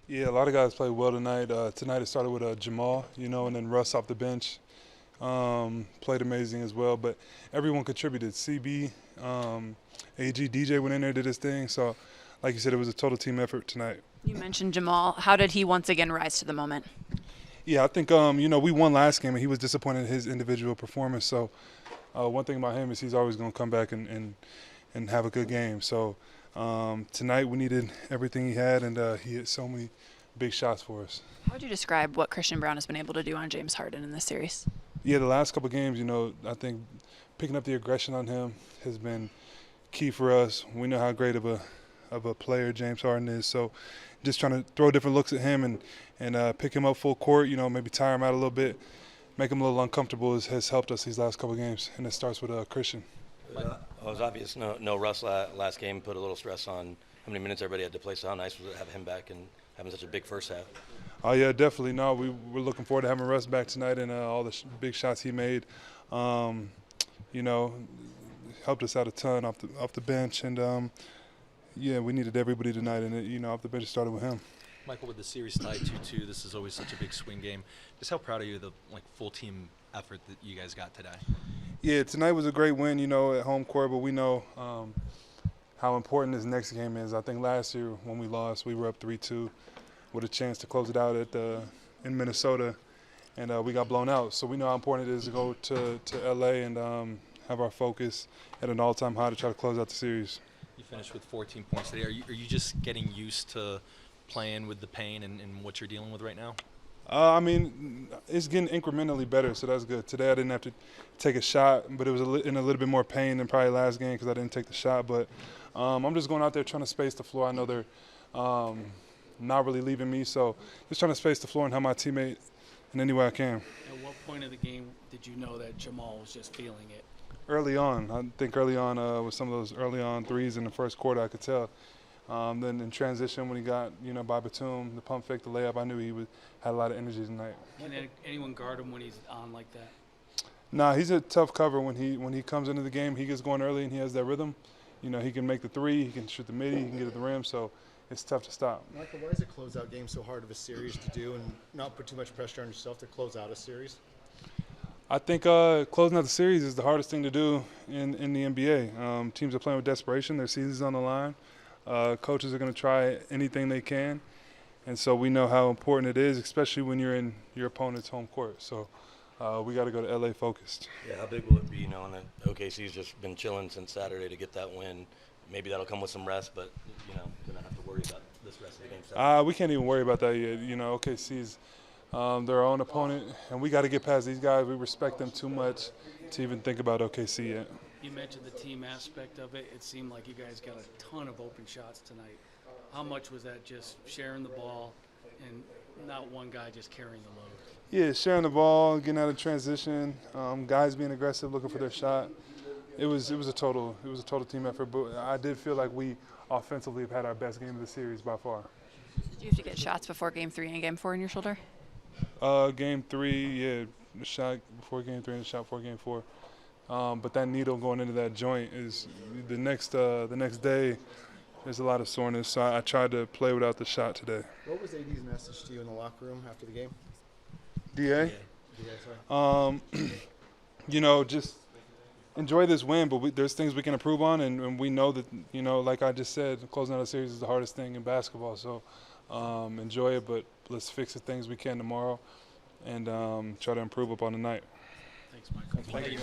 Yeah, a lot of guys played well tonight. Tonight it started with Jamal, and then Russ off the bench played amazing as well. But everyone contributed. CB, AG, DJ went in there, did his thing. So, like you said, it was a total team effort tonight. You mentioned Jamal. How did he once again rise to the moment? Yeah, I think we won last game, and he was disappointed in his individual performance. So, one thing about him is he's always going to come back and have a good game. So, tonight we needed everything he had, and he hit so many big shots for us. How would you describe what Christian Braun has been able to do on James Harden in this series? Yeah, the last couple of games, I think picking up the aggression on him has been key for us. We know how great of a player James Harden is, so just trying to throw different looks at him and pick him up full court, maybe tire him out a little bit, make him a little uncomfortable has helped us these last couple of games, and it starts with Christian. It was obvious. No Russ last game put a little stress on how many minutes everybody had to play. So how nice was it to have him back and having such a big first half? Oh, yeah, definitely. No, we're looking forward to having Russ back tonight and all the big shots he made. Helped us out a ton off the bench. And, yeah, we needed everybody tonight. And, off the bench it started with him. Michael, with the series tied 2-2, this is always such a big swing game. Just how proud are you of the full team effort that you guys got today? Yeah, tonight was a great win, at home court, but we know how important this next game is. I think last year when we lost, we were up 3-2 with a chance to close it out in Minnesota, and we got blown out. So we know how important it is to go to L.A. and have our focus at an all-time high to try to close out the series. You finished with 14 points today. Are you just getting used to playing with the pain and what you're dealing with right now? It's getting incrementally better, so that's good. Today I didn't have to take a shot, but it was in a little bit more pain than probably last game because I didn't take the shot. But I'm just going out there trying to space the floor. I know they're not really leaving me, so just trying to space the floor and help my teammate in any way I can. At what point of the game did you know that Jamal was just feeling it? Early on. I think early on with some of those early on threes in the first quarter, I could tell. Then in transition, when he got, by Batum, the pump fake, the layup, I knew he had a lot of energy tonight. Can anyone guard him when he's on like that? Nah, he's a tough cover when he comes into the game. He gets going early and he has that rhythm. He can make the three, he can shoot the midi, he can get at the rim, so it's tough to stop. Michael, why is a closeout game so hard of a series to do and not put too much pressure on yourself to close out a series? I think closing out the series is the hardest thing to do in the NBA. Teams are playing with desperation. Their season's on the line. Coaches are going to try anything they can. And so we know how important it is, especially when you're in your opponent's home court. So we got to go to L.A. focused. Yeah, how big will it be knowing that OKC's just been chilling since Saturday to get that win? Maybe that'll come with some rest, but, going to have to worry about this rest of the game. We can't even worry about that yet. OKC's their own opponent, and we got to get past these guys. We respect them too much to even think about OKC yet. You mentioned the team aspect of it. It seemed like you guys got a ton of open shots tonight. How much was that just sharing the ball and not one guy just carrying the load? Yeah, sharing the ball, getting out of transition, guys being aggressive, looking for their shot. It was a total team effort. But I did feel like we offensively have had our best game of the series by far. Did you have to get shots before Game 3 and Game 4 in your shoulder? Game 3, yeah, the shot before Game 3 and the shot before Game 4. But that needle going into that joint is the next day. There's a lot of soreness, so I tried to play without the shot today. What was AD's message to you in the locker room after the game? DA? Yeah, sorry. Just enjoy this win, but there's things we can improve on, and we know that, like I just said, closing out a series is the hardest thing in basketball. So enjoy it, but let's fix the things we can tomorrow and try to improve upon the night. Thanks, Michael. Thank you.